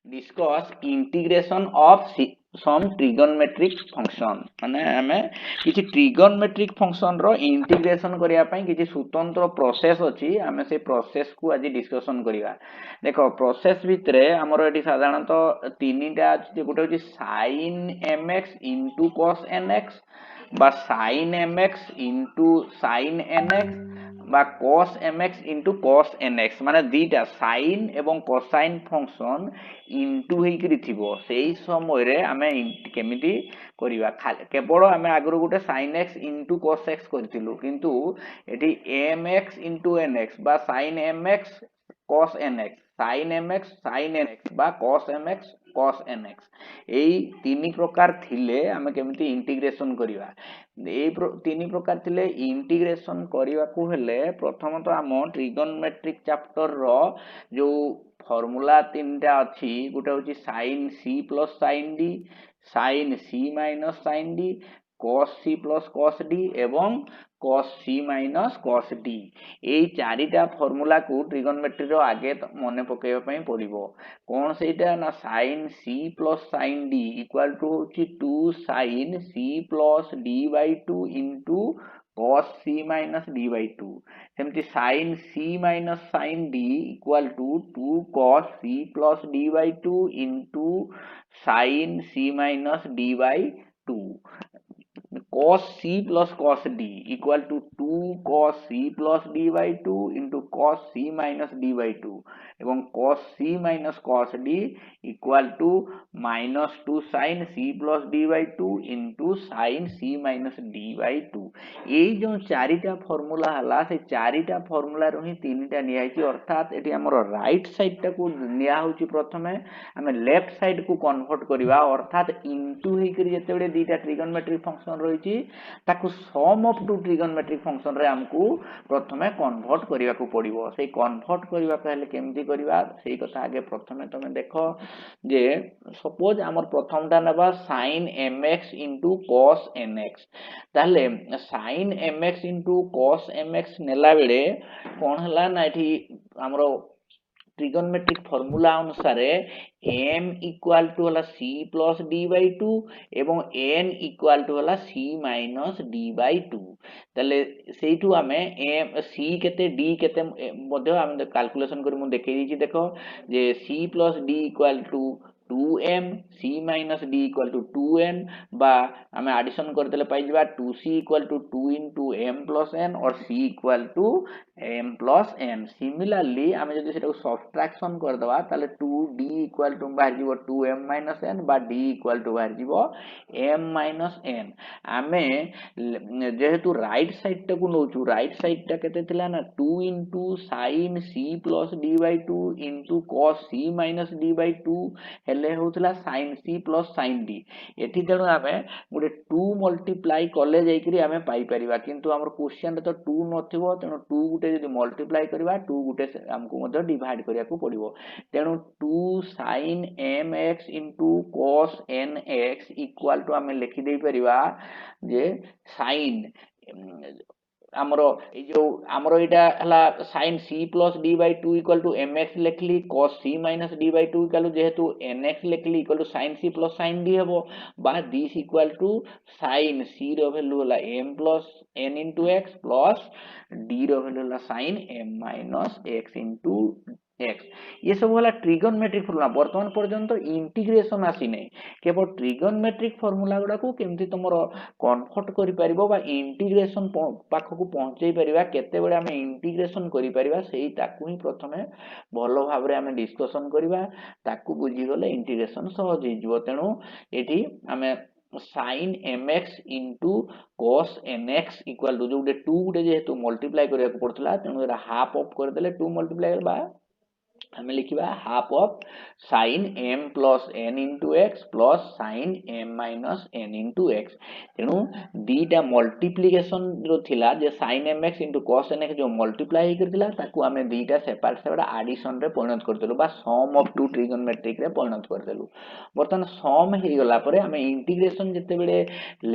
Discuss integration of some trigonometric function माने आमे किछि ट्रिगोनोमेट्रिक फंक्शन रो इंटीग्रेशन करिया पई किछि स्वतंत्र प्रोसेस अछि आमे से प्रोसेस को आज डिस्कशन करिया देखो प्रोसेस भितरे हमर एटी साधारणतः तीनटा अछि गोटे होछि sin mx into cos nx बा sin mx into sin nx बा cos mx into cos nx माने दीटा sin एवं cosine फंक्शन इनटू हेकरी थिबो सेही समय रे आमे केमिति करिवा केवल आमे आगरो गोटे sin x into cos x करथिलु किंतु एठी mx into nx बा sin mx cos nx sin mx sin nx बा cos mx cos nx एई तीन प्रकार थिले आमे केमिति इंटीग्रेशन करिवा ए तीन प्रकार थिले इंटीग्रेशन करिवा को हेले प्रथम तो आम ट्रिगोनोमेट्रिक चैप्टर रो जो फॉर्मूला तीनटा अछि गोटे होछि sin c plus sin d sin c minus sin d cos c plus cos d एवं cos c minus cos d एई चारिटा फॉर्मूला को ट्रिगोनोमेट्री रो आगे मने पकेबा पई पड़िबो कोन सेटा ना sin c plus sin d equal to होछि 2 sin c plus d by 2 into cos c minus d by 2 सेमति sin c minus sin d equal to 2 cos c plus d by 2 into sin c minus d by 2 cos c plus cos d equal to 2 cos c plus d by 2 into cos c minus d by 2 एवं cos c minus cos d equal to minus 2 sin c plus d by 2 into sin c minus d by 2 এই जो चारिटा formula हला से चारिटा formula रो ही तीनटा नियाइछि अर्थात eighty हमर राइट साइड टा को निया होछि प्रथमे हमें लेफ्ट साइड को कन्वर्ट करिवा अर्थात इनटू हे करी जेतेबे दीटा ट्रिगोनोमेट्रिक फंक्शन रहिछि ताकू सम ऑफ टू ट्रिगोनोमेट्रिक फंक्शन रे हमकू प्रथमे कन्वर्ट करिवा को पड़िबो सेही कन्वर्ट करिवा पहले केमति करिवा सेही कथा आगे प्रथमे तमे देखो जे सपोज हमर प्रथमटा नेबा sin mx into cos nx ताले sin mx into cos mx नेला बेले कोन हला ना एठी हमरो ट्रिगोनोमेट्रिक फॉर्मूला अनुसार m इक्वल टू हला c plus d by 2 एवं n इक्वल टू हला c minus d by 2 तले सेइठू हमें m c केते d केते मध्ये हम कैलकुलेशन करी मु देखै दी देखो जे c plus d equal to 2m c minus d equal to 2n बा हमें एडिशन कर देले पाइ जबा 2c equal to 2 into m plus n और c equal to m plus n similarly हमें जदि सेटा सब्ट्रैक्शन कर दबा ताले 2d equal to बाहर जीवो 2m minus n बा d equal to बाहर जीवो m minus n हमें जेहेतु राइट साइड टा को नोचू राइट साइड टा केते थिला ना 2 into sin c plus d by 2 into cos c minus d by 2 हेले होतला sin c plus sin d एठी तेणु आमे गुटे 2 मल्टीप्लाई कले जाई करी आमे पाई परिबा किंतु हमर क्वेश्चन तो 2 नथिबो तेणु 2 गुटे जदि मल्टीप्लाई करबा 2 गुटे हमकु मध्य डिवाइड करिया को पड़िबो तेणु 2 sin mx into cos nx equal to आमे लिखि देई परिबा जे sin हमरो ए जो हमरो एटा हला sin c plus d by 2 equal to mx लिखली cos c minus d by 2 equal जेहेतु nx लिखली equal to sin c plus sin d हेबो बा this equal to sin c रो वैल्यू हला m plus n into x plus d रो value हला sin m minus x into x ये सब वाला ट्रिगोनोमेट्रिक फार्मूला वर्तमान पर्यंत इंटीग्रेशन आसी नै केवल ट्रिगोनोमेट्रिक फार्मूला गुडा को केमति तमरो कन्वर्ट करि परिबो बा इंटीग्रेशन पाख को पहुंचै परिबा केते बेले हम इंटीग्रेशन करि परिबा सेही ताकू ही प्रथमे भलो भाबरे हम डिस्कशन करिबा ताकू बुझी गले इंटीग्रेशन सहज हि जिवो तेनु एठी हमें sin mx into cos nx equal to जो 2 गुटे जेहेतु मल्टीप्लाई करिया को पड़तला तेनु एरा हाफ ऑफ कर देले 2 मल्टीप्लाई बा हमें लिखिबा half of sin m plus n into x plus sin m minus n into x तेनु दीटा मल्टीप्लिकेशन जो थिला जे sin mx into cos nx जो मल्टीप्लाई हे करथिला ताकू हमें दीटा सेपरेट सेपरेट एडिशन रे परिणत कर देलु बा सम ऑफ टू ट्रिगोनोमेट्रिक रे परिणत कर देलु बर्तमान सम हे गला परे हमें इंटीग्रेशन जते बेले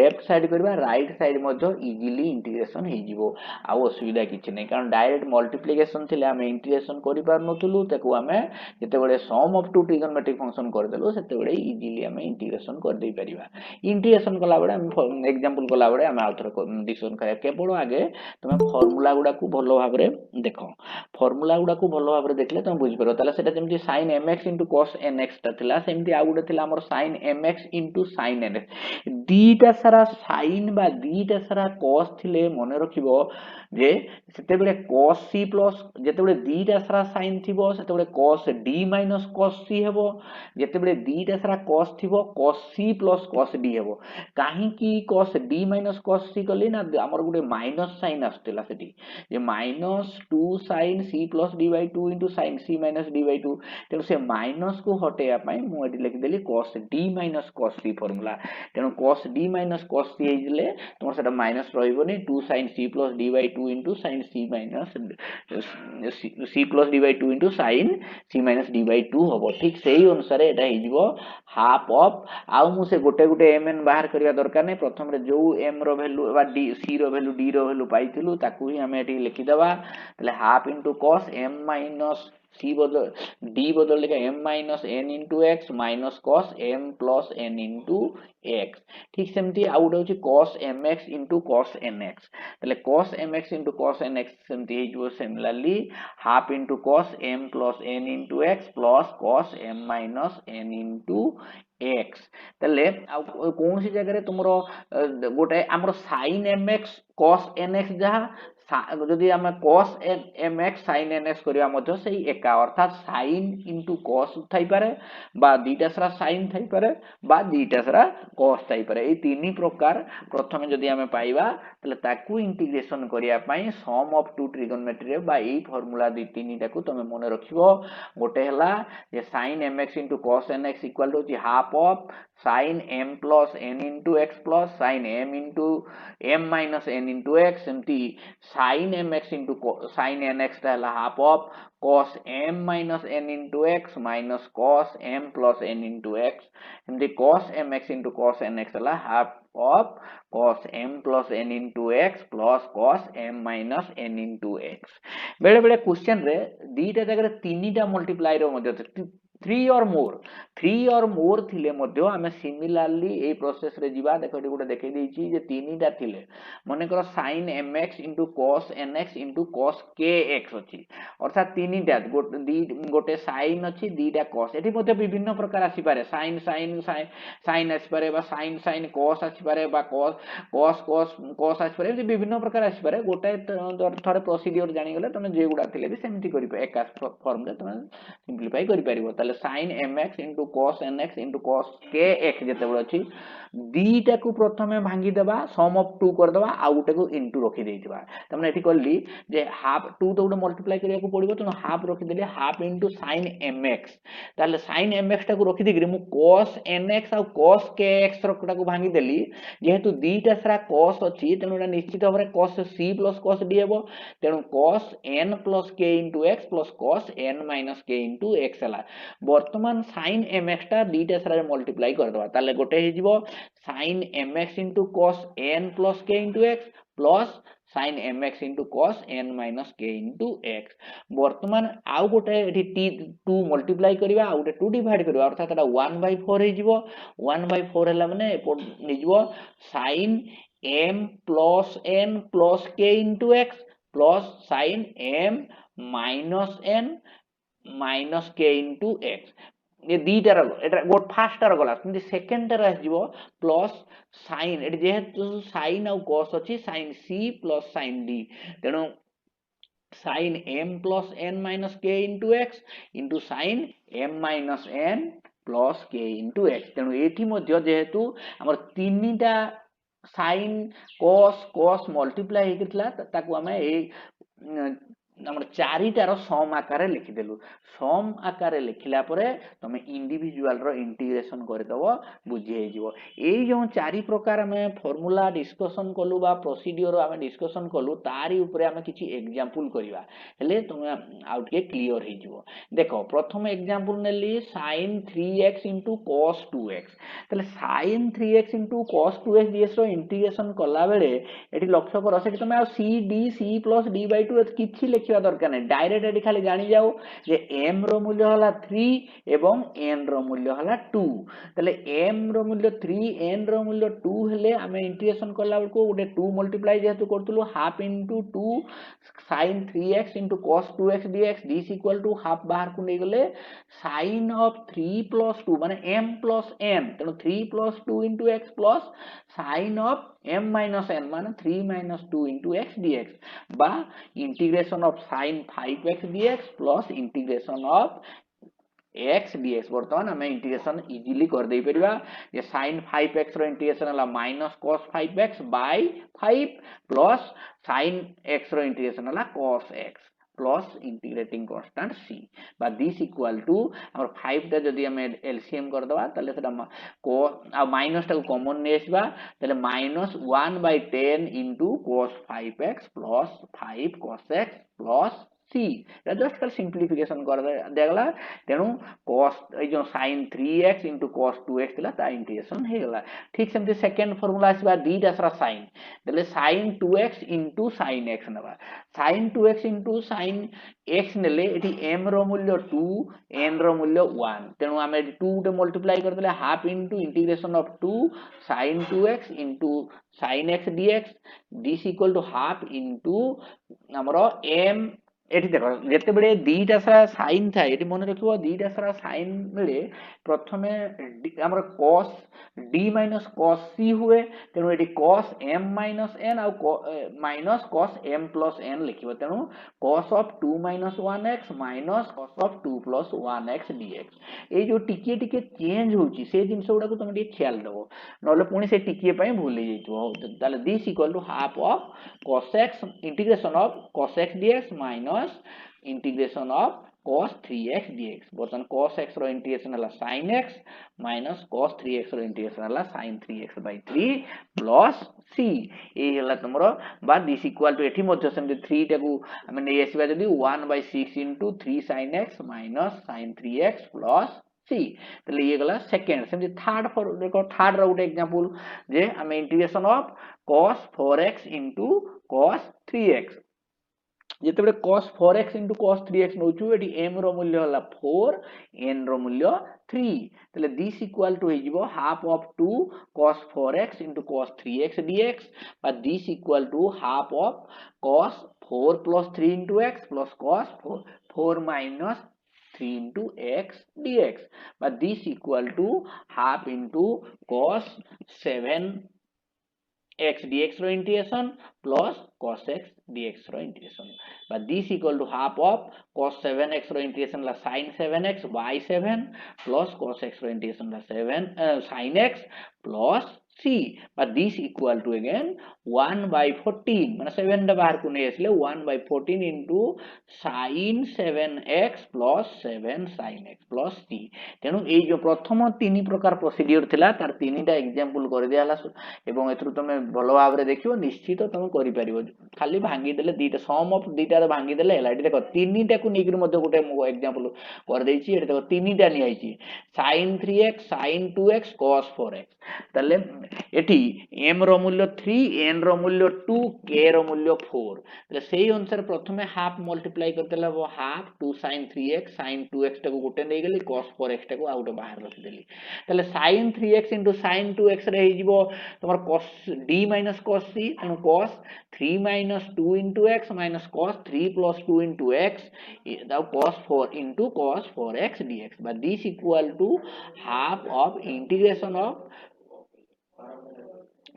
लेफ्ट साइड करबा राइट साइड मध्य इजीली इंटीग्रेशन हे जिवो आ असुविधा किछ नै कारण डायरेक्ट मल्टीप्लिकेशन थिले हमें इंटीग्रेशन करि पार नथुलु ताकू ताकू आमे जेतेबेले सम ऑफ टू ट्रिगोनोमेट्रिक फंक्शन कर देलु सेतेबेले इजीली आमे इंटीग्रेशन कर दे परिबा इंटीग्रेशन कला बेले हम एग्जांपल कला बेले आमे आउथर डिस्कशन करिया केवल आगे तुम फार्मूला गुडा को भलो भाबरे देखो फार्मूला गुडा को भलो भाबरे देखले तुम बुझ परबो ताले सेटा जेमति sin mx cos nx ता थिला सेमति आ गुडे थिला हमर sin mx sin nx दीटा सारा sin बा दीटा सारा cos थिले मने रखिबो जे सेतेबेले cos c प्लस जेतेबेले दीटा सारा sin थिबो सेतेबेले cos d minus cos c हेबो जेतेबेले दीटा सारा cos थिबो cos c plus cos d हेबो काहे की cos d minus cos c कली ना हमर गुडे माइनस sin आस्तेला सेठी जे minus 2 sin c plus d by 2 into sin c minus d by 2 तेनु से माइनस को हटेया पई मु एटी लिख देली cos d minus cos c formula तेनु cos d minus cos c हेजले तमर सेटा माइनस रहइबोनी 2 sin c plus d by 2 into sin c minus c plus d by 2 into sin c minus d by 2 होबो ठीक सेही अनुसार एटा हेजिबो half of आउ मु से गोटे गोटे mn बाहर करिया दरकार नै प्रथम रे जो m रो वैल्यू बा d c रो वैल्यू d रो वैल्यू पाइथिलु ताकू ही हम एटी लिखि दबा तले half into cos m minus c बदल d बदल लेके m minus n into x minus cos m plus n into x ठीक सेमती आउट होची cos mx into cos nx तले cos mx into cos nx सेमती हेजो similarly half into cos m plus n into x plus cos m minus n into x तले कौन सी जगह रे तुमरो गोटे हमरो sin mx cos nx जहा जदि आमे cos mx sin nx करिया मध्य सेही एका अर्थात sin into cos थाई पारे बा दीटा सारा sin थाई पारे बा दीटा सारा cos थाई पारे ए तीनी प्रकार प्रथमे जदि आमे पाइबा तले ताकू इंटीग्रेशन करिया पई सम ऑफ टू ट्रिगोनोमेट्री रे बा ए फार्मूला दी तीनीटा को तमे मने रखिबो गोटे हला जे sin mx into cos nx equal to half of sin m plus n into x plus sin m into m minus n into x सेमती sin mx into sin nx ता half of cos m minus n into x minus cos m plus n into x सेमती cos mx into cos nx ता half of cos m plus n into x plus cos m minus n into x बेले बेले question रे दीटा जगह रे तीनीटा multiply रो मध्य 3 or more थिले मध्य आमे सिमिलरली ए प्रोसेस रे जिबा देखो एटी गुटे देखै देछि जे तीनीटा थिले मने कर sin mx into cos nx into cos kx अछि अर्थात तीनीटा गोटे sin अछि दीटा cos एटी मध्य विभिन्न प्रकार आसी पारे sin आसी पारे बा sin cos आसी पारे बा cos आसी पारे विभिन्न प्रकार आसी पारे गोटे थरे प्रोसीजर जानि गेले तमे जे गुडा थिले भी सेमति करि पे एका फॉर्म रे तमे सिंपलीफाई करि परिबो ताले sin mx into cos nx into cos kx जेते बळ अछि दीटा को प्रथमे भांगी देबा सम ऑफ 2 कर देबा आ गुटे को इनटू रखि देइतबा तमने एठी करली जे हाफ 2 तो गुटे मल्टीप्लाई करिया को पड़िबो त हाफ रखि देली हाफ इनटू sin mx ताले sin mx टा को रखि देगरी मु cos nx आ cos kx रखटा को भांगी देली जेहेतु दीटा सारा cos अछि तेनु निश्चित भाबरे cos c plus cos d हेबो तेनु cos n plus k into x plus cos n minus k into x हला वर्तमान sin mx टा दीटा सारा मल्टीप्लाई कर दबा ताले गोटे हे जिवो sin mx into cos n plus k into x plus sin mx into cos n minus k into x वर्तमान आउ गोटे एठी t2 मल्टीप्लाई करिवा आ गोटे 2 डिवाइड करिवा अर्थात एटा 1/4 हे जिवो 1/4 हला माने हे जिवो sin m plus n plus k into x plus sin m minus n minus k into x ये दीटा रो एटा गोट फास्ट रो गला किंतु second row AJIO plus sin एटा जेहेतु sin आ cos अछि sin c plus sin d तेनो sin m plus n minus k into x into sin m minus n plus k into x तेनो एठी मध्य जेहेतु हमर तीनटा sin cos मल्टीप्लाई हेकितला ताकू हमें ए हमर चारिटार सम आकार लिखि देलु सम आकार लिखिला परे तमे इंडिविजुअल रो इंटीग्रेशन कर दबो बुझी हे जिवो एई जो चारि प्रकार में फार्मूला डिस्कशन कलु बा प्रोसीजर हमें डिस्कशन कलु तारी ऊपर हमें किछि एग्जांपल करिवा हेले तुमे आउट के क्लियर हे जिवो देखो प्रथम एग्जांपल नेली sin 3x cos 2x तले sin 3x cos 2x ds रो इंटीग्रेशन कला बेले एठी लक्ष्य कर से तमे c d c plus d by 2 किछि लिखिबा दरकार नै डायरेक्ट एटी खाली जानि जाऊ जे m रो मूल्य हला 3 एवं n रो मूल्य हला 2 तले m रो मूल्य 3 n रो मूल्य 2 हेले आमे इंटीग्रेशन करला बेलको गोटे 2 मल्टीप्लाई जेहेतु करतुलु half into 2 sin 3x into cos 2x dx this equal to half बाहर को नै गले sin of 3 plus 2 माने m plus n तेनो 3 plus 2 into x plus sin of m minus n माने 3 minus 2 into x dx बा integration of sin 5x dx plus integration of x dx वर्तमान हमें इंटीग्रेशन इजीली कर दे परिबा जे sin 5x रो इंटीग्रेशन हला minus cos 5x by 5 plus sin x रो इंटीग्रेशन हला cos x plus integrating constant c बा दिस इक्वल टू हमर 5 टा जदी हमें एलसीएम कर दबा तले सेटा को आ माइनस टा को कॉमन ने आसीबा तले minus 1 by 10 into cos 5x plus 5 cos x plus c just कर सिंप्लीफिकेशन कर देगला तेनु cos ए जो sin 3x into cos 2x थिला ता इंटीग्रेशन हे गला ठीक सेमते सेकंड फार्मूला आसीबा d दसरा sin देले sin 2x into sin x नबा sin 2x into sin x नेले एठी m रो मूल्य 2 n रो मूल्य 1 तेनु आमे 2 टे मल्टीप्लाई कर देले half into integration of 2 sin 2x into sin x dx this equal to half into हमरो m एठी देखो जेते बडे दीटा सारा साइन था एठी मन रखिबो दीटा सारा साइन मिले प्रथमे हमर cos d minus cos c हुए तेनु एठी cos m minus n आ minus cos m plus n लिखिबो तेनु cos of 2 minus 1x minus cos of 2 plus 1x dx ए जो टिके टिके चेंज होची से जिंस गुडा को तुम टिके ख्याल दबो नले पुनी से टिके पई भूल जइतो ताले this equal to half of cos x integration of cos x dx minus integration of cos 3x dx बर्तन cos x रो इंटीग्रेशन हला sin x minus cos 3x रो इंटीग्रेशन हला sin 3x by 3 plus c ए हला तमरो बा this equal to एठी मध्य same 3 टाकू हम नै आसीबा जदी 1 by 6 into 3 sin x minus sin 3x plus c तले ये गला सेकंड सेम थर्ड फॉर देखो थर्ड रो एग्जांपल जे हम integration of cos 4x into cos 3x जेते बडे cos 4x into cos 3x नोचु एटी m रो मूल्य हला 4 n रो मूल्य 3 तले दिस इक्वल टू हेजिबो half of 2 cos 4x into cos 3x dx बा this equal to half of cos 4 plus 3 into x plus cos 4 minus 3 into x dx but this equal to half into cos 7 x dx रो integration plus cos x dx रो integration but this equal to half of cos 7x रो integration ला sin 7x by 7 plus cos x रो integration ला 7 sin x plus c but this equal to again 1 by 14 माने 7 दा बाहर को नै आसले 1 by 14 into sin 7x plus 7 sin x plus c तेनु ए जो प्रथम तीन प्रकार प्रोसीड्यूर थिला तार तीनटा एग्जांपल कर दियाला एवं एथरु तमे भलो भाबरे देखियो निश्चित तमे करि परिबो खाली भांगी देले दीटा सम ऑफ दीटा भांगी देले एला एटी देखो तीनटा को निगिर मध्ये गोटे एग्जांपल कर देछि एटी देखो तीनटा नि आइछि sin 3x sin 2x cos 4x तले एटी m रो मूल्य 3 n रो मूल्य 2 k रो मूल्य 4 तले सेही अनुसार प्रथमे हाफ मल्टीप्लाई करतेला वो half 2 sin 3x sin 2x टाको गोटे नै गेली cos 4x टाको आउट बाहर रखि देली तले sin 3x sin 2x रे हिजिबो तमर cos d minus cos c एनु cos 3 minus 2 into x minus cos 3 plus 2 into x now cos 4 into cos 4x dx but this equal to half of integration of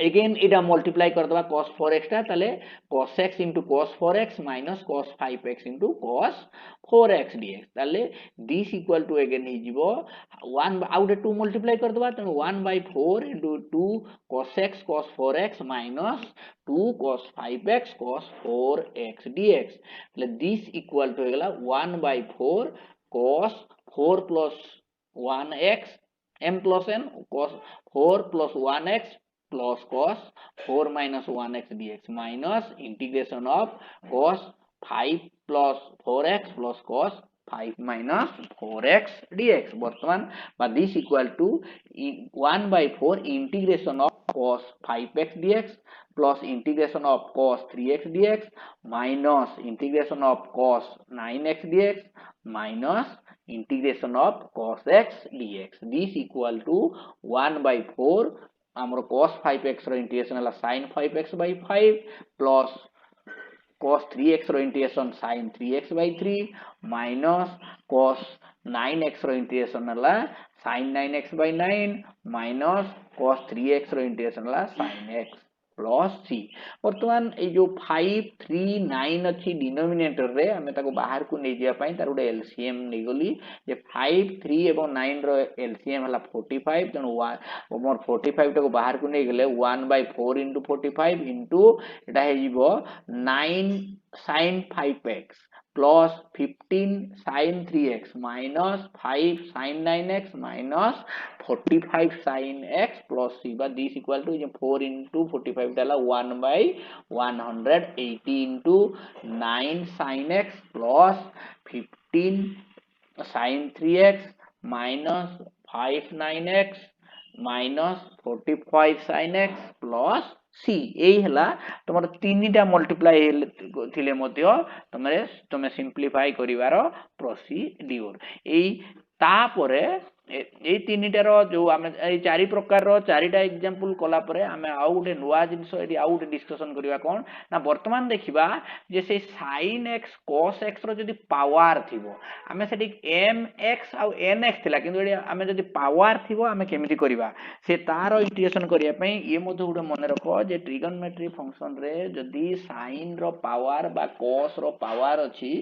again इटा multiply कर दबा cos 4x ता तले cos x into cos 4x minus cos 5x into cos 4x dx तले this equal to again हिजिबो 1 out 2 multiply कर दबा त 1 by 4 into 2 cos x cos 4x minus 2 cos 5x cos 4x dx तले this equal to हेगला 1 by 4 cos 4 plus 1x m plus n cos 4 plus 1x plus cos 4 minus 1x dx minus integration of cos 5 plus 4x plus cos 5 minus 4x dx बर्तमान बा this equal to 1 by 4 integration of cos 5x dx plus integration of cos 3x dx minus integration of cos 9x dx minus integration of cos x dx this equal to 1 by 4 आमर cos 5x रो integration हला sin 5x by 5 plus cos 3x रो integration sin 3x by 3 minus cos 9x रो integration हला sin 9x by 9 minus cos 3x रो integration हला sin x plus C वर्तमान ए जो 5 3 9 अछि डिनोमिनेटर रे हमें ताको बाहर को नै जिया पई तार उडे एलसीएम नै गली जे 5 3 एवं 9 रो एलसीएम हला 45 तनो मोर 45 टाको बाहर को नै गेले 1/4 into 45 into एटा हे जिवो 9 sin 5x plus 15 sin 3x minus 5 sin 9x minus 45 sin x plus c but this equal to 4 into 45 dala 1 by 180 into 9 sin x plus 15 sin 3x minus 5 9x minus 45 sin x plus सी एई हला तमर तीनटा multiply थिले मध्य तमे simplify करिवार procedure एई तापरे ए तीनटार जो आमे ए चारि प्रकार रो चारिटा एग्जांपल कला परे आमे आउ गुटे नुवा जिंस एडी आउ गुटे डिस्कशन करिवा कोन ना वर्तमान देखिबा जे से sin x cos x रो जदी पावर थिबो आमे सेडी mx आ nx थिला किंतु एडी आमे जदी पावर थिबो आमे केमिति करिवा से तारो इंटीग्रेशन करिया पई ए मधु गुटे मने रखो जे ट्रिगोनोमेट्री फंक्शन रे जदी sin रो पावर बा cos रो पावर अछि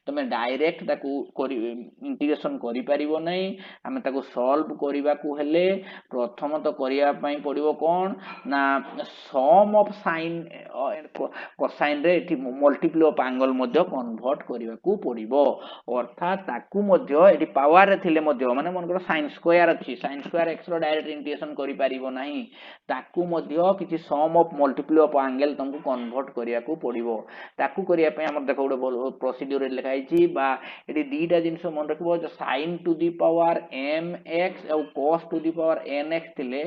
तमे डायरेक्ट ताकू इंटीग्रेशन करि परिबो नै आमे ताकू सॉल्व करिवा को हेले प्रथम तो करिया पई पडिबो कोन ना सम ऑफ sin कोसाइन रे एठी मल्टीपल ऑफ एंगल मध्ये कन्वर्ट करिवा को पडिबो अर्थात ताकू मध्ये एठी पावर रे थिले मध्ये माने मन को sin स्क्वायर अछि sin स्क्वायर x रो डायरेक्ट इंटीग्रेशन करि परिबो नाही ताकू मध्ये किछि सम ऑफ मल्टीपल ऑफ एंगल तुमको कन्वर्ट करिया को पडिबो ताकू करिया पई हमर देखो गुटे प्रोसीड्यूर लिखाई छि बा एठी दीटा जिंस मन रखबो जो sin to the power mx और cos to the power nx थिले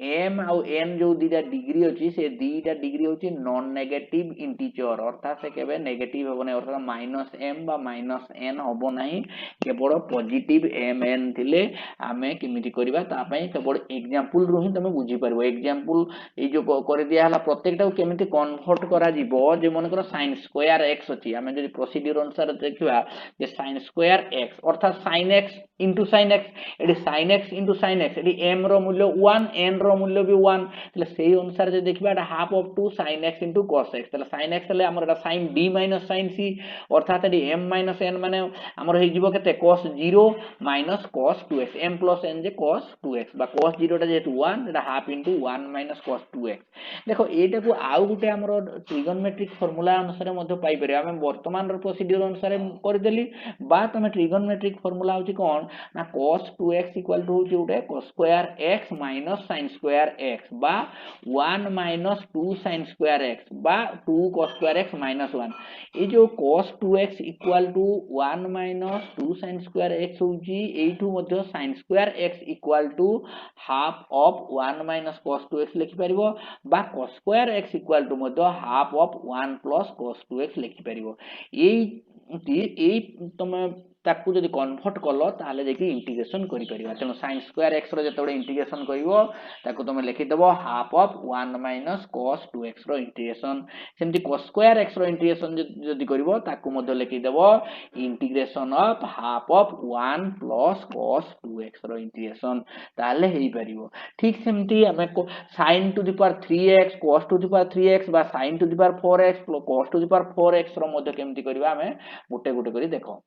m और n जो दीटा डिग्री अछि से दीटा डिग्री होछि नॉन नेगेटिव इंटीजर अर्थात से केबे नेगेटिव होबो नै अर्थात -m बा -n होबो नाही केवल पॉजिटिव mn थिले आमे किमिति करबा ता पई केवल एग्जांपल रु ही तमे बुझी परबो एग्जांपल ए जो कर दिया हला प्रत्येकटा को केमिति कन्वर्ट करा जिवो जे मन कर sin स्क्वायर x अछि आमे जदि प्रोसीड्यूर अनुसार देखिबा जे sin स्क्वायर x अर्थात sin x into sin x एडी sin x into sin x एडी m रो मूल्य 1 n रो मूल्य भी 1 तले सेही अनुसार जे देखिबा एटा half of 2 sin x into cos x तले sin x ले हमर एटा sin b minus sin c अर्थात एडी m minus n माने हमर हे जिवो केते cos 0 minus cos 2x m plus n जे cos 2x बा cos 0 टा जेतु 1 एटा half into 1 minus cos 2x देखो एटा को आउ गुटे हमर ट्रिगोनोमेट्रिक फार्मूला अनुसार मध्ये पाई परबे हम वर्तमान रो प्रोसीड्यूर अनुसार कर देली बा तमे ट्रिगोनोमेट्रिक फार्मूला होची कोन ना cos 2x इक्वल टू होची उटे cos square x minus sin square x बा 1 minus 2 sin स्क्वायर x बा 2 cos स्क्वायर x minus 1 ए जो cos 2x equal to 1 minus 2 sin square x होची एठू मध्ये sin square x equal to half of 1 minus cos 2x लिखि परिबो बा cos square x equal to मध्ये half of 1 plus cos 2x लिखि परिबो एई तमे ताकू जदि कन्वर्ट कलो ताले देखि इंटीग्रेशन करि परिबा तनो sin स्क्वायर x रो जतबे इंटीग्रेशन करिवो ताकू तमे लिखि देबो half of 1 minus cos 2x रो इंटीग्रेशन सेमति cos स्क्वायर x रो इंटीग्रेशन जदि करिवो ताकू मध्ये लिखि देबो integration of half of 1 plus cos 2x रो इंटीग्रेशन ताले हेइ परिबो ठीक सेमति हमें sin to the power 3x cos to the power 3x बा sin to the power 4x cos to the power 4x रो मध्ये केमति करिबा हमें गुटे गुटे करी देखो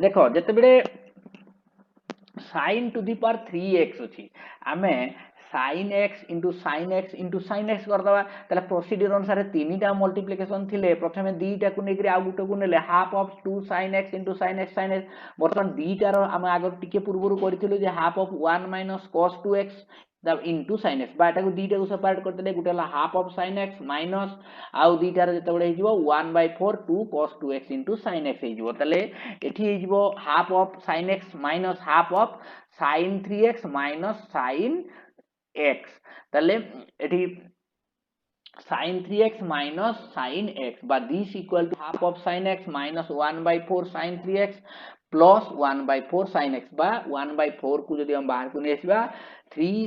देखो जते बेले sin to the power 3x अछि आमे sin x into sin x into sin x करदबा तले प्रोसीजर अनुसार तीनटा मल्टीप्लिकेशन थिले प्रथमे दीटा को नेकरी आ गुटे को नेले half of 2 sin x into sin x बर्तमान दीटा रो हम आगर टिके पूर्वरु करिथिलु जे half of 1 minus cos 2x into sin x बाटा को दीटा को सेपरेट कर देले गुटेला half of sin x minus आउ दीटा रे जते बडे हिजबो 1/4 2 cos 2x into sin x हिजबो तले एठी हिजबो half of sin x minus half of sin 3x minus sin x तले एठी sin 3x minus sin x but this equal to half of sin x minus 1/4 sin 3x plus 1/4 sin x बा 1/4 को जदि हम बाहर को नहीं आसीबा 3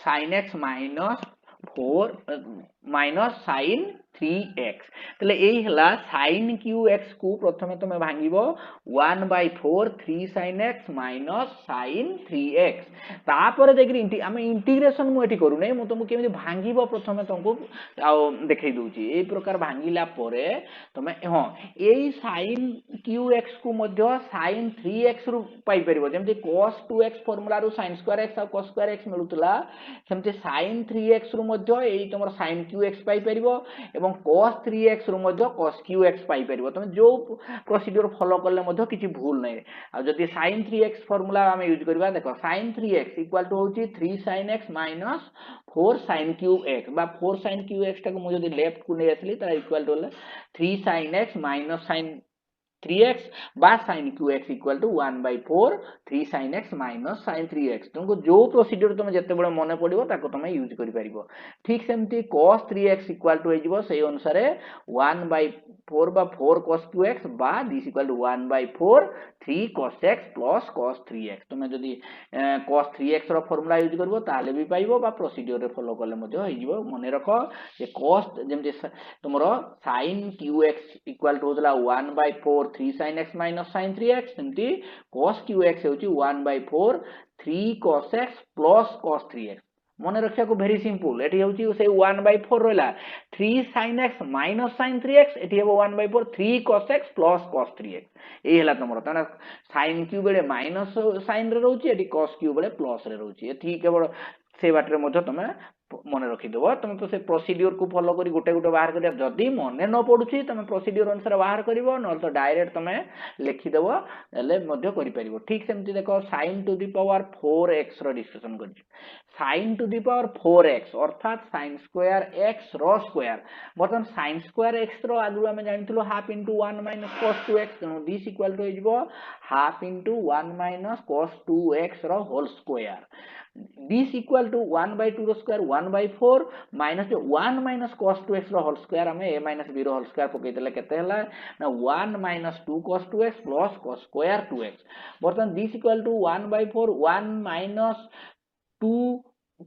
sin x minus 4 minus sin 3x तले एई हला sin qx को प्रथमे तमे भांगिबो 1/4 3 sin x minus sin 3x तापर देखि आमे इंटीग्रेशन मु एठी करू नै मु तुमको केमिति भांगिबो प्रथमे तुमको आ देखै दूची एई प्रकार भांगिला परे तमे हां एई sin qx को मध्य sin 3x रु पाई परिबो जेमति cos 2x फार्मूला रु sin स्क्वायर x आ cos square x मिलुतला सेमति sin 3x रु मध्य एई तमर sin qx पाई परिबो एवं cos 3x रु मध्य cos qx पाई परिबो तमे जो प्रोसीजर फॉलो करले मध्य किछि भूल नै आ जदि sin 3x फार्मूला हम यूज करबा देखो sin 3x इक्वल टू होची 3 sin x minus 4 sin qx बा 4 sin qx टाको मु जदि लेफ्ट को नै आसली त equal to 3 sin x minus sin 3x बा sin qx equal to 1/4 3 sin x minus sin 3x तुमको जो प्रोसीजर तुम जते बडे मने पडिबो ताको तुम यूज करि परिबो ठीक सेमती cos 3x इक्वल टू हेजिबो सेही अनुसार 1/4 बा 4 cos 2x बा this equal to 1/4 3 cos x plus cos 3x तुम जदि cos 3x रो फार्मूला यूज करबो ताले भी पाइबो बा प्रोसीजर रे फॉलो करले मध्य हेजिबो मने रखो जे cos जेमति तुमरो sin qx इक्वल टू होतला 1/4 3 sin x minus sin 3x सेमती cos qx होची 1/4 3 cos x plus cos 3x मने रखिया को वेरी सिंपल एठी होची से 1/4 रहला 3 sin x minus sin 3x एठी हेबो 1/4 3 cos x plus cos 3x एही हला तमरो तने sin q बेले माइनस sin रे रहउची एठी cos q बेले प्लस रे रहउची एठी केवल से बाटरे मध्य तमे मने रखि देबो तमे तो से प्रोसीजर को फॉलो करी गुटे गुटे बाहर करिया जदी मने न पडुची तमे प्रोसीजर अनुसार बाहर करिवो न तो डायरेक्ट तमे लिखि देबो एले मध्य करि परिवो ठीक सेमति देखो sin to the power 4x रो डिस्कशन करि sin to the power 4x अर्थात sin स्क्वायर x रो स्क्वायर बर्तन sin स्क्वायर x रो आगु हम जानितलो half into 1 minus cos 2x तनो दिस इक्वल टू इजबो half into 1 minus cos 2x रो whole square this equal to 1/2 रो square 1/4 minus 1 minus cos 2x रो होल स्क्वायर हमें a minus b row whole square पके देले केते हला ना 1 minus 2 cos 2x plus cos square 2x बर्तन this equal to 1/4 1 minus 2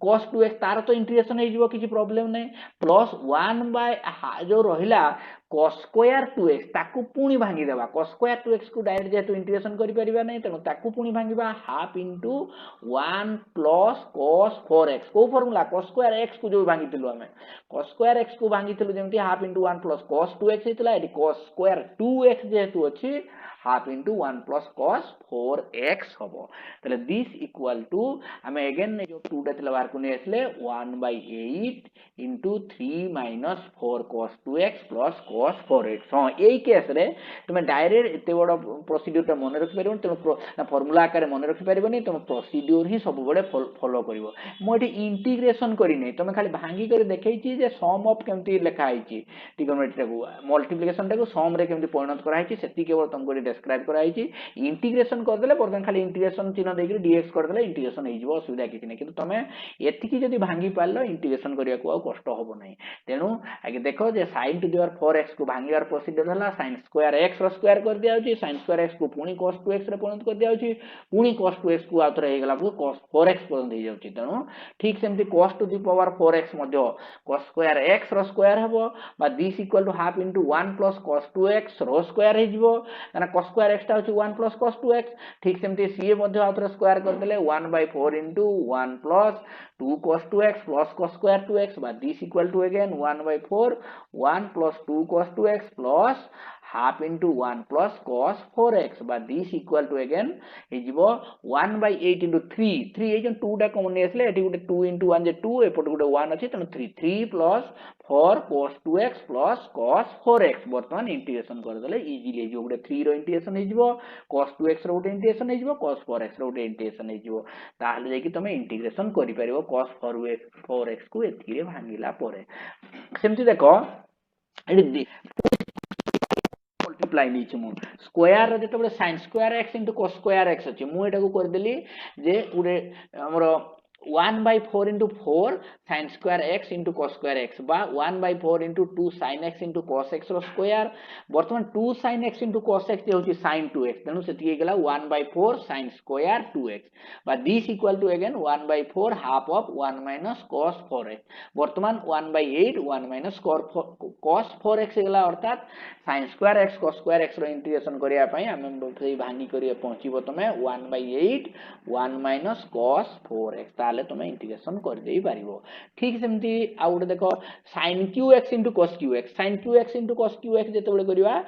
cos 2x तार तो इंटीग्रेशन हे जिवो किछि प्रॉब्लम नै प्लस 1 बाय जो रहिला cos स्क्वायर 2x ताकू पुणी भांगी देबा cos स्क्वायर 2x को डायरेक्ट जेतु इंटीग्रेशन करि परिबा नै तनो ताकू पुणी भांगीबा half into 1 plus cos 4x को फार्मूला cos स्क्वायर x को जो भांगीतिलु हमें cos स्क्वायर x को भांगीतिलु जेमति half into 1 plus cos 2x हेतला एटी cos स्क्वायर 2x जेतु अछि half into 1 plus cos 4x हबो तले दिस इक्वल टू हमें अगेन जो 2 टा तले बाहर को नै आसले 1/8 into 3 minus 4 cos 2x plus cos 4x हां एई केस रे तुम डायरेक्ट एते बडो प्रोसीजर ता मने रखि परिबो तुम ना फार्मूला आकार मने रखि परिबोनी तुम प्रोसीजर ही सब बडे फॉलो करिवो मो एटी इंटीग्रेशन करि नै तुम खाली भांगी कर देखैछि जे सम ऑफ केमति लिखा आइछि ट्रिगोनोमेट्री को मल्टीप्लिकेशन टा को सम रे केमति परिणत करा आइछि सेति केवल तुमको डिस्क्राइब करा आइछि इंटीग्रेशन कर देले बर्तन खाली इंटीग्रेशन चिन्ह देकि dx कर देले इंटीग्रेशन हे जिवो असुविधा किछि नै किंतु तमे एतिकी जदि भांगी पारलो इंटीग्रेशन करिया को कष्ट होबो नै तेनु आगे देखो जे sin to the power 4x को भांगीवार प्रोसीजर हला sin स्क्वायर x रो स्क्वायर कर दिया होछि sin स्क्वायर x को पुणी cos 2x रे परिणत कर दिया होछि पुणी cos 2x को आथरे हे गला को cos 4x परिणत हे जाउछि तेनु ठीक सेमति cos to the power 4x मध्य cos स्क्वायर x रो स्क्वायर हबो बा this equal to half into 1 plus cos 2x रो स्क्वायर हे जिवो ना cos स्क्वायर x ता होछि 1 प्लस cos 2x ठीक सेमति सीए मध्य आथरे स्क्वायर कर देले 1/4 into 1 plus 2 cos 2x plus cos square 2x but this equal to again 1/4 1 plus 2 cos 2x plus half into 1 plus cos 4x बा this equal to again हेजिबो 1 by 8 into 3 3 ए जो 2 टा common ने आसले eighty गुटे 2 into 1 जे 2 एपट गुटे 1 अछि तनो 3 plus 4 cos 2x plus cos 4x वर्तमान इंटीग्रेशन कर देले इजीली जो गुटे 3 रो इंटीग्रेशन हेजिबो cos 2x रो गुटे इंटीग्रेशन हेजिबो cos 4x रो गुटे इंटीग्रेशन हेजिबो ताहले जे कि तमे इंटीग्रेशन करि परिबो cos 4x को एथि रे भांगिला परे सेमति देखो एडी मल्टीप्लाई नीचे मु स्क्वायर रे जते sin square x into cos square x अछि मु एटा को कर देली जे उडे हमरो 1 by 4 into 4 sin square x into cos square x बा 1 by 4 into 2 sin x into cos x रो स्क्वायर वर्तमान 2 sin x into cos x जे होची sin 2x तेनु सेति गेला 1 by 4 sin square 2x बा this equal to again 1 by 4 half of 1 minus cos 4x वर्तमान 1 by 8 1 minus cos 4x गेला अर्थात sin square x cos square x रो integration करिया पई हम सेही भांगी करिया पहुंचीबो तमे 1 by 8 1 minus cos 4x ताले तमे इंटीग्रेशन कर देई पारिबो ठीक सेमती आ उडे देखो sin qx into cos qx जते बळे करिवा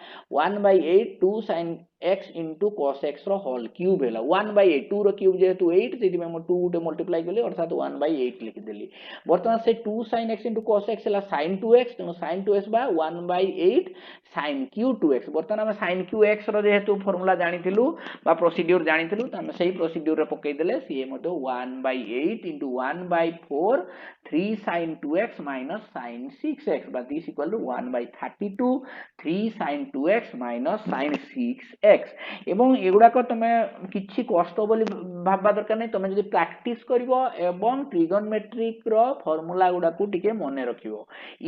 1 by 8 2 sin x into cos x रो होल क्यूब हैला 1 by 8 2 रो क्यूब जेतु 8 सेति में 2 उटे मल्टीप्लाई करले अर्थात 1 by 8 लिख देली वर्तमान से 2 sin x into cos x हैला sin 2x तो sin 2x बा 1 by 8 sin q 2x वर्तमान हम sin qx रो जेतु फार्मूला जानिथिलु बा प्रोसीड्यूर जानिथिलु त हम सही प्रोसीड्यूर रे पकई देले सी मते 1 by 8 into 1 by 4 3 sin 2x minus sin 6x बा this equal to 1 by 32 3 sin 2x minus sin 6x एवं एगुडा को तमे किछि कष्ट बोली भाबा दरकार नै तमे जदि प्रैक्टिस करिवो एवं ट्रिगोनोमेट्रिक रो फार्मूला गुडा को टिके मने रखिवो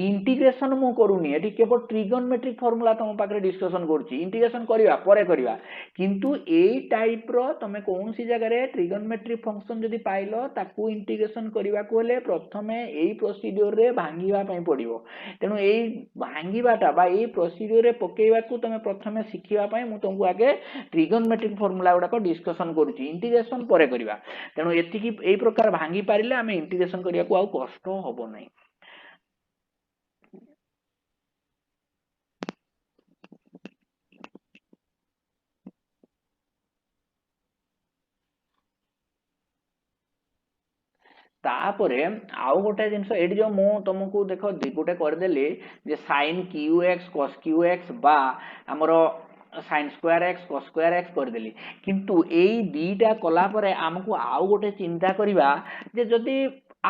इंटीग्रेशन मु करूनी एठी केवल ट्रिगोनोमेट्रिक फार्मूला तम पाखरे डिस्कशन करछि इंटीग्रेशन करिवा परे करिवा किंतु ए टाइप रो तमे कोनसी जगह रे ट्रिगोनोमेट्रिक फंक्शन जदि पाइलो ताकू इंटीग्रेशन करिवा को ले प्रथमे एई प्रोसीड्यूर रे भांगीवा पई पडिवो तेनु एई भांगीवाटा बा एई प्रोसीड्यूर रे पकेइवा को तमे प्रथमे सिखिवा पई मु तुमको आगे ट्रिगोनोमेट्रिक फार्मूला गुडा को डिस्कशन करूची इंटीग्रेशन परे करिवा तेनु एति की एई प्रकार भांगी पारिले हमें इंटीग्रेशन करिया को आ कष्ट होबो नै तापरे आउ गोटे जिंस एडी जो मु तुमको देखो गोटे कर देली जे sin qx cos qx बा हमरो sin square x cos square x कर देली किंतु एई दीटा कला परे हमकु आउ गोटे चिंता करिवा जे जदी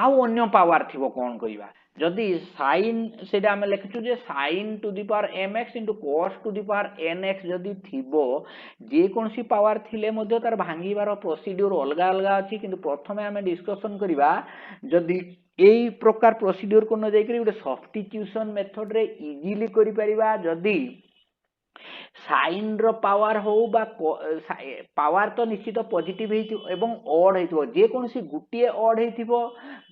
आउ अन्य पावर थिबो कोन करिवा जदि sin सेटा हम लिखछु जे sin to the power mx into cos to the power nx जदि थिबो जे कोनसी पावर थिले मध्ये तार भांगीबार प्रोसीड्यूर अलगा अलगा अछि किंतु प्रथमे हम डिस्कशन करिवा जदि एई प्रकार प्रोसीड्यूर को न जाई करी उडे सब्स्टिट्यूशन मेथड रे इजीली करि परिबा जदि साइन रो पावर हो बा पावर तो निश्चित पॉजिटिव हेतिबो एवं ऑड हेतिबो जे कोनसी गुटिए ऑड हेतिबो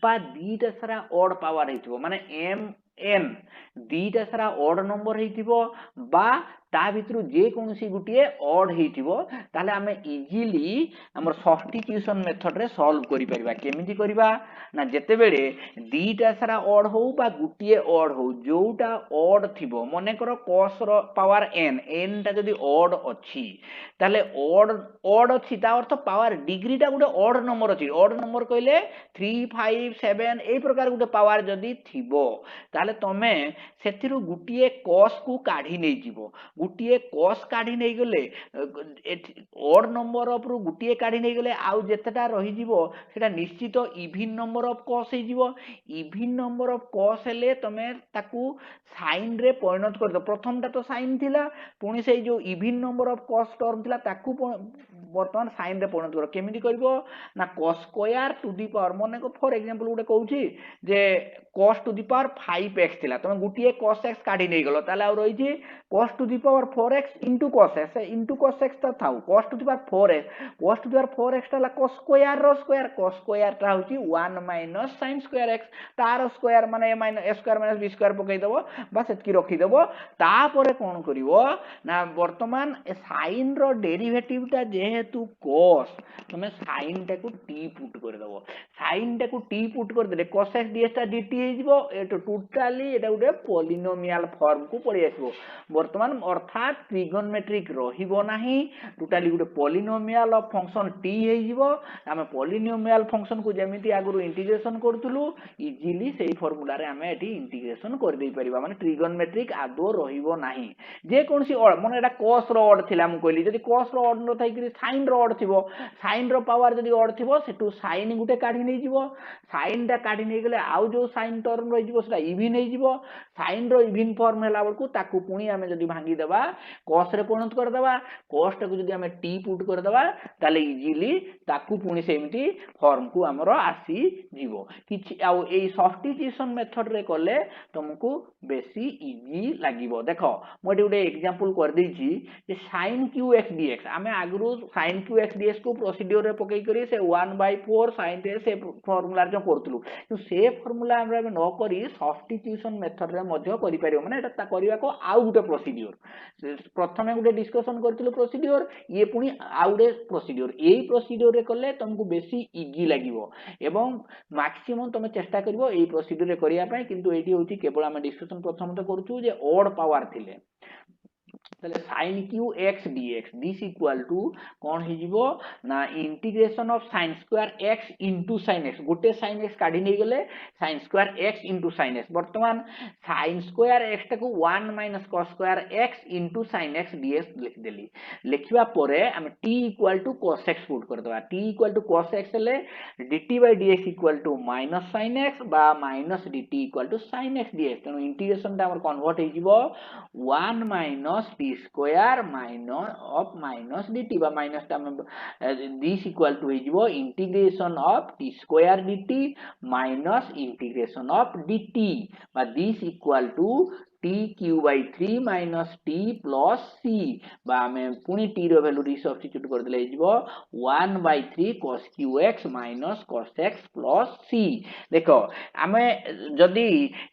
बा दीटा सारा ऑड पावर हेतिबो माने m n दीटा सारा ऑड नंबर हेतिबो बा ता भितरु जे कोनसी गुटिए ऑड हेतिबो ताले हमें इजीली हमर सब्स्टिट्यूशन मेथड रे सॉल्व करि परिबा केमिति करिबा ना जते बेले दीटा सारा ऑड हो बा गुटिए ऑड हो जोटा ऑड थिबो मने करो cos रो पावर n n ता जदी ऑड अछि ताले ऑड अछि ता अर्थ पावर डिग्री ता गुटे ऑड नंबर अछि ऑड नंबर कइले 3 5 7 एई प्रकार गुटे पावर जदी थिबो ताले तमे सेथिरु गुटिए cos को काढी नै जिवो गुटिए cos काढी नै गले ऑड नंबर ऑफ रु गुटिए काढी नै गले आउ जेतेटा रहि जिवो सेटा निश्चित इवन नंबर ऑफ cos हे जिवो इवन नंबर ऑफ cos हेले तमे ताकू साइन रे परिणत कर दो प्रथमटा तो साइन थिला पुनी से जो even number of cos term थिला ताकू वर्तमान साइन रे परिणत करो केमिति करबो ना cos square to the power मने को फॉर एग्जांपल गुटे कहूची जे cos to the power 5x थिला तमे गुटिए cos x काढी नै गलो ताले आ रहि छी cos to the power 4x into cos x ता थाउ cos to the power 4x ता cos स्क्वायर रो स्क्वायर ता होची 1 minus sin स्क्वायर x तार स्क्वायर माने a square minus b square पकई दबो बस एतकी रखी दबो ता परे कोन करिवो ना वर्तमान sin रो डेरिवेटिव ता जे जेहेतु cos तुम sin टा को t पुट कर दबो sin टा को t पुट कर देले cos x ds टा dt हे जिवो एटा टोटली एटा गुटे पॉलिनोमियल फॉर्म को पड़ी आसीबो वर्तमान अर्थात ट्रिगोनोमेट्रिक रहिबो नाही totally Gute polynomial of function t हे जिवो आमे पॉलिनोमियल फंक्शन को जेमिति आगु इंटीग्रेशन करथुलु इजीली सेही फार्मूला रे आमे एटी इंटीग्रेशन कर देई परिबा माने ट्रिगोनोमेट्रिक आदो रहिबो नाही जे कोनसी ऑड माने एटा cos रो ऑड थिला हम कहली जदि cos रो ऑड न थाई कि sin रो ऑड थिबो sin रो पावर जदि ऑड थिबो सेटु sin गुटे काढी नै जिवो sin टा काढी नै गेले आउ जो sin टर्म रहि जिवो सेटा इवन नै जिवो sin रो इवन फॉर्म हैला बळकु ताकू पुणी आमे जदि भांगी देबा cos रे परिणत कर देबा cos टा को जदि आमे t पुट कर देबा ताले इजीली ताकू पुणी सेमिति फॉर्म को हमरो आसी जिवो किछि आउ एई सब्स्टिट्यूशन मेथड रे करले तुमको बेसी इजी लागिवो देखो मोटे गुटे एग्जांपल कर देछि जे sin qx dx आमे आगरु sin qx dx को प्रोसीड्यूर रे पकई करी से 1/4 sin रे से फार्मूला जो करथलु तो से फार्मूला हमरा न करी सब्स्टिट्यूशन मेथड रे मध्य करि परियो माने एटा करिवा को आउ गुटे प्रोसीड्यूर प्रथमे गुटे डिस्कशन करथलु प्रोसीड्यूर ये पुनी आउ गुटे प्रोसीड्यूर एई प्रोसीड्यूर रे करले तुमको बेसी इजी लागिवो एवं मैक्सिमम तुम चेष्टा करिवो एई प्रोसीड्यूर रे करिया पय किंतु एटी होची केवल हम डिस्कशन प्रथम तो करछु जे ऑड पावर थिले ताले sin q x dx this equal to कोन हे जिवो ना integration of sin square x into sin x गोटे sin x काढी नै गेले sin square x into sin x वर्तमान sin स्क्वायर x टाको 1 - cos square x into sin x dx लिख देली लिखिबा परे हम t equal to cos x put कर दबा t equal to cos x ले dt by dx equal to minus sin x बा minus dt equal to sin x dx तनो integration ता हमर कन्वर्ट हे जिवो 1 minus t square minus dt बा minus टा this equal to हे जिवो integration of t square dt minus integration of dt बा this equal to t q by 3 minus t plus c बा हमें पुनी t रो वैल्यू रिसब्स्टिट्यूट कर देले जिवो 1/3 cos qx minus cos x plus c देखो हमें जदी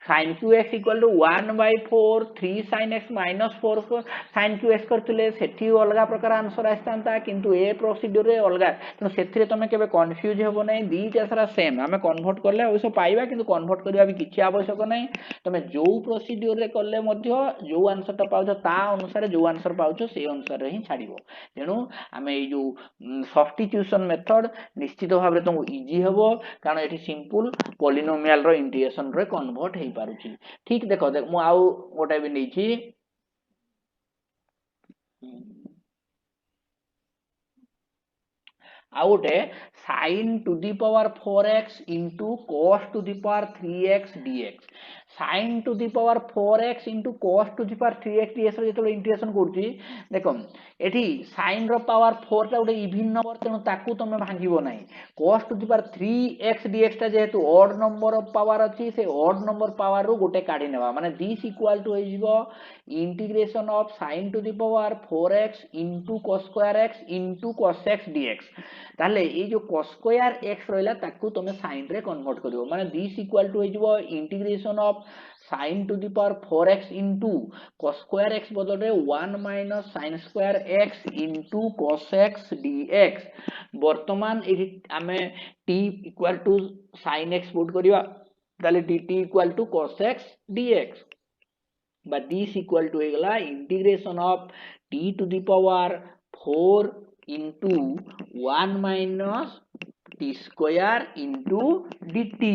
sin qx equal to 1/4 3 sin x minus 4 sin qx करथले सेठी अलगा प्रकार आंसर आस्तांता किंतु ए प्रोसीड्यूर रे अलगा तो सेथिरे तमे केबे कंफ्यूज हेबो नै दीटा सारा सेम हमें कन्वर्ट करले ओइसो पाइबा किंतु कन्वर्ट करबा भी किछि आवश्यक नै तमे जो प्रोसीड्यूर रे करले मध्य जो आंसर ता पाउछ ता अनुसार जो आंसर पाउछ से अनुसार रे ही छाडिबो तेनु हमें ए जो सब्स्टिट्यूशन मेथड निश्चित भाबरे तुमको इजी हेबो कारण एठी सिंपल पॉलिनोमियल रो इंटीग्रेशन रे कन्वर्ट हे पारुची ठीक देखो मु आउ गोटा भी नै छी आउटे sin to the power 4x into cos to the power 3x dx sin to the power 4x into cos to the power 3x dx रे जेतो इंटीग्रेशन करछि देखो एठी sin रो पावर 4 ता उडे इवन नंबर तेनु ताकू तमे भांगिबो नाही cos to the power 3x dx ता जेहेतु ऑड नंबर ऑफ पावर अछि से ऑड नंबर पावर रो गोटे काढी नेबा माने दिस इक्वल टू हे जिवो integration of sin to the power 4x into cos square x into cos x dx ताले ए जो cos square x रहला ताकू तमे sin रे कन्वर्ट करिवो माने दिस इक्वल टू हे जिवो integration of sin to the power 4x into cos square x बदल रे 1 minus sin square x into cos x dx वर्तमान ए हमें t equal to sin x put करिवा ताले dt equal to cos x dx but this equal to एगला integration of t to the power 4 into 1 minus t square into dt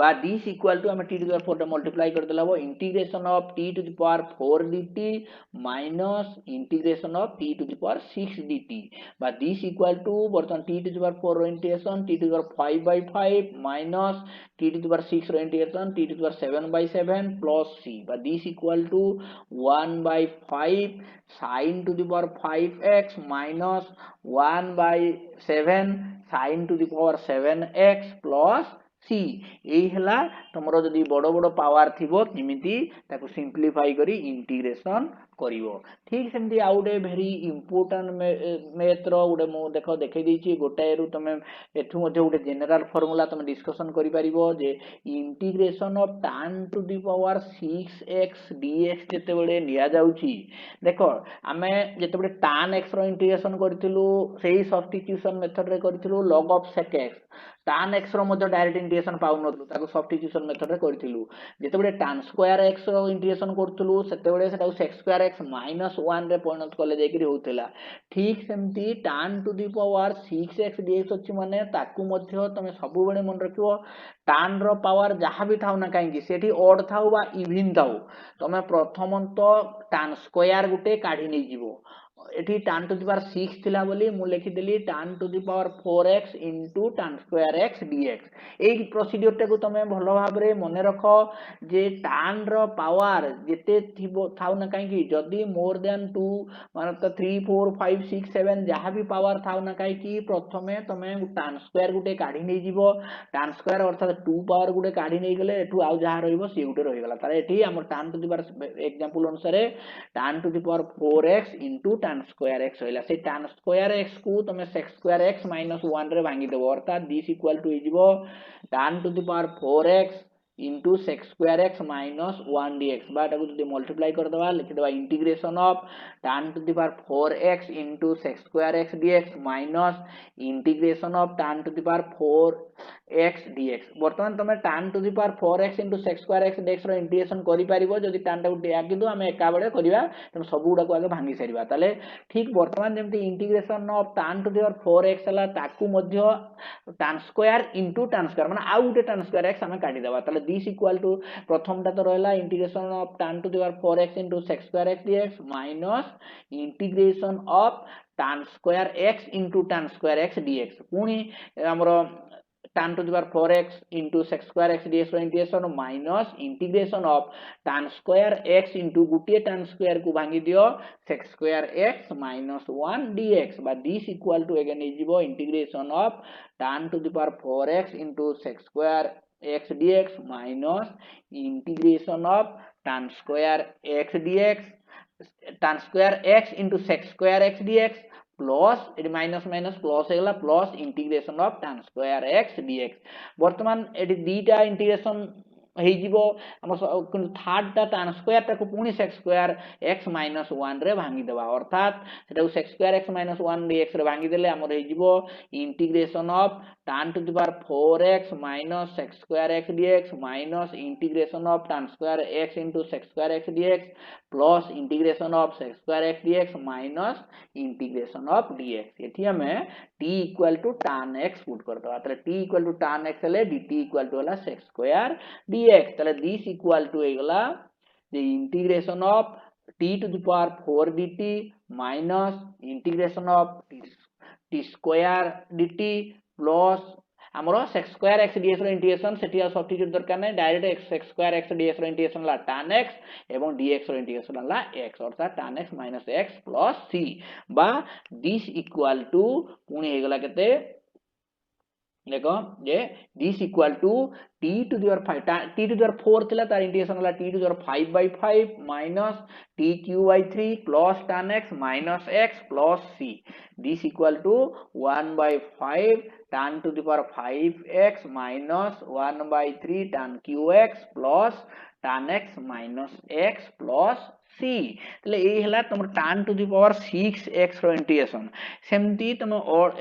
बा this equal to हमें t to the power 4 multiply कर देला वो integration of t to the power 4 dt minus integration of t to the power 6 dt बा this equal to बर्तन t to the power 4 रो integration t to the power 5/5 minus t to the power 6 रो integration t to the power 7/7 plus c बा this equal to 1/5 sin to the power 5x minus 1/7 sin to the power 7x plus सी यही है तुम जदि बड़ बड़ power थी किमिति ताको सिंप्लीफाई करी इंटीग्रेशन करिवो ठीक सेमती आउ गोटे भेरी इंपोर्टेंट मैथ्र गोटे मु देख देखै देछि गोटाए रु तमे एठु मध्ये गोटे जनरल फार्मूला तमे डिस्कशन करि परिबो जे integration of tan to the power 6x dx जेते बेले निया जाउछि देखो आमे जेते बेले tan x रो इंटीग्रेशन करथिलु सेही सब्स्टिट्यूशन मेथड रे करथिलु log of sec x tan x रो मध्ये डायरेक्ट इंटीग्रेशन पाउ नथलु ताको सब्स्टिट्यूशन मेथड रे करथिलु जेते बेले tan स्क्वायर x रो इंटीग्रेशन करथलु सेते बेले सेटा sec स्क्वायर x -1 रे परिणत कले जेकि होतला ठीक सेमती tan to the power 6x dx अछि माने ताकू मध्ये तमे सब बेले मन रखिबो tan रो पावर जहां भी थाउ ना काहे सेठी ऑड थाउ बा इवन थाउ तमे प्रथमत tan स्क्वायर गुटे काढी नै जिवो एठी tan टू द पावर 6 थिला बोली मु लिखि देली tan to the power 4x into tan square x dx एई प्रोसीजर टे को तमे भलो भाबरे मने रखो जे tan रो पावर जेते थिबो थाउ ना काहे कि जदी मोर देन 2 माने त 3 4 5 6 7 जहां भी पावर थाउ ना काहे कि प्रथमे तमे tan स्क्वायर गुटे काढी नै जिवो tan स्क्वायर अर्थात 2 पावर गुटे काढी नै गेले एठु आउ जहां रहइबो से गुटे रहि गेला तारे एठी हमर tan to the power example अनुसार tan to the power 4x into tan square x होइला से tan स्क्वायर x को तमे sec स्क्वायर x - 1 रे भांगी देबो अर्थात दिस इक्वल टू इजिवो tan to the power 4x into sec square x minus 1 dx बाटा को जदि मल्टीप्लाई कर दबा लिख दबा integration of tan to the power 4x into sec square x dx minus integration of tan to the power 4x dx वर्तमान तमे tan to the power 4x into sec square x dx रो integration करि परिबो जदि tan टा गुटे आकि दो हम एका बेले करिवा त सब गुडा को आगे भांगी सरिबा ताले ठीक वर्तमान जेमति integration of tan to the power 4x हला ताकू मध्य tan square into tan square माने आ गुटे tan स्क्वायर x हम काटि देबा ताले दिस इक्वल टू प्रथम ता तो रहला integration of tan to the power 4x into sec square x dx minus integration of tan square x into tan square x dx पुनी हमरो tan to the power 4x into sec square x dx रो integration minus integration of tan square x into गुटिए tan square को भांगी दियो sec square x minus 1 dx बा this equal to again इजिवो integration of tan to the power 4x into sec square x dx minus integration of tan square x dx tan square x into sec square x dx plus एडी minus minus plus हेगला plus integration of tan square x dx वर्तमान AD दीटा integration हेइ जिवो हम third ता tan square ता को पुनी sec स्क्वायर x - 1 रे भांगी देबा अर्थात सेटा sec स्क्वायर x - 1 dx रे भांगी देले हमर हेइ जिवो integration of tan to the power 4x minus sec square x dx minus integration of tan square x into sec square x dx plus integration of sec square x dx minus integration of dx एठी हमें t equal to tan x put कर दबा तले t equal to tan x ले dt equal to होला sec square dx तले this equal to हेगला the integration of t to the power 4 dt minus integration of t square dt plus हमरो sec square x dx रो integration सेठी substitute दरकार नै direct sec square x dx रो integration ला tan x एवं dx रो इंटीग्रेशन ला x अर्थात tan x minus x plus c बा दिस इक्वल टू पुनी हेगला केते देखो जे this equal to t to the power 5 t to the power 4 थिला तार इंटीग्रेशन वाला t to the power 5/5 minus t q by 3 plus tan x minus x plus c this equal to 1/5 tan to the power 5x minus 1/3 tan qx plus tan x minus x plus c तले ए हला तमर tan to the power 6x रो integration सेमती तम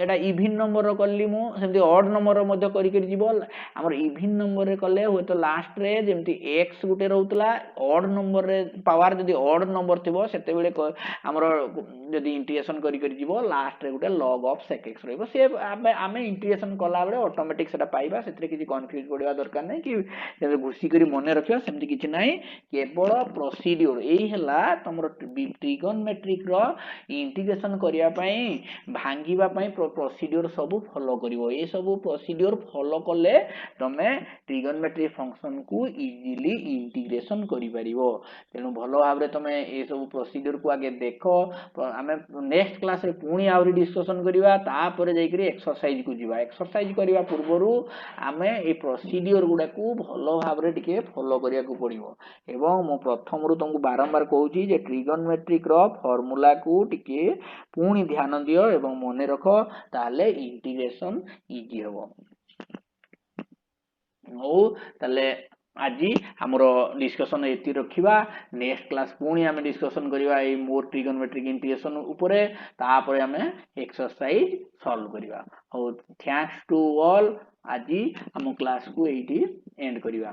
एडा even number रो करली मु सेमती ऑड नंबर रो मध्ये करि करि जीवो हमर इवन नंबर रे कले होय तो लास्ट रे जेमती x गुटे रहउतला ऑड नंबर रे पावर जदी ऑड नंबर थिबो सेते बेले हमर जदी इंटीग्रेशन करि करि जीवो लास्ट रे गुटे log of sec x रहइबो से आमे इंटीग्रेशन कला बेले ऑटोमेटिक सेटा पाइबा सेतरे किछि कंफ्यूज पडिबा दरकार नै कि जदी घुसी करी मने रखियो सेमती किछि नै केवल प्रोसीड्यूर एही हला तमरो ट्रिगोनोमेट्रिक रो इंटीग्रेशन करिया पई भांगीबा पई प्रोसीड्यूर सब फॉलो करिवो ए सब प्रोसीड्यूर फॉलो करले तमे ट्रिगोनोमेट्रिक फंक्शन को इजीली इंटीग्रेशन करि परिवो तेनु भलो भाबरे तमे ए सब प्रोसीड्यूर को आगे देखो आमे नेक्स्ट क्लास रे पुणी आउरी डिस्कशन करिवा तापर जाईकरी एक्सरसाइज को जीवा एक्सरसाइज करिवा पूर्वरु आमे ए प्रोसीड्यूर गुडा को भलो भाबरे टिके फॉलो करिया को पड़िवो एवं मो प्रथम रु तुमको बारंबार कहूची जे ट्रिगोनोमेट्रिक रो फार्मूला को टिके पुणी ध्यान दियो एवं मने रखो ताले इंटीग्रेशन इजी हबो हो ताले आज हमरो डिस्कशन एति रखिबा नेक्स्ट क्लास पुणी आमे डिस्कशन करिवा ए मोर ट्रिगोनोमेट्रिक इंटीग्रेशन ऊपरे तापर आमे एक्सरसाइज सॉल्व करिवा हो थैंक्स टू ऑल आज हम क्लास को एटी एंड करिवा।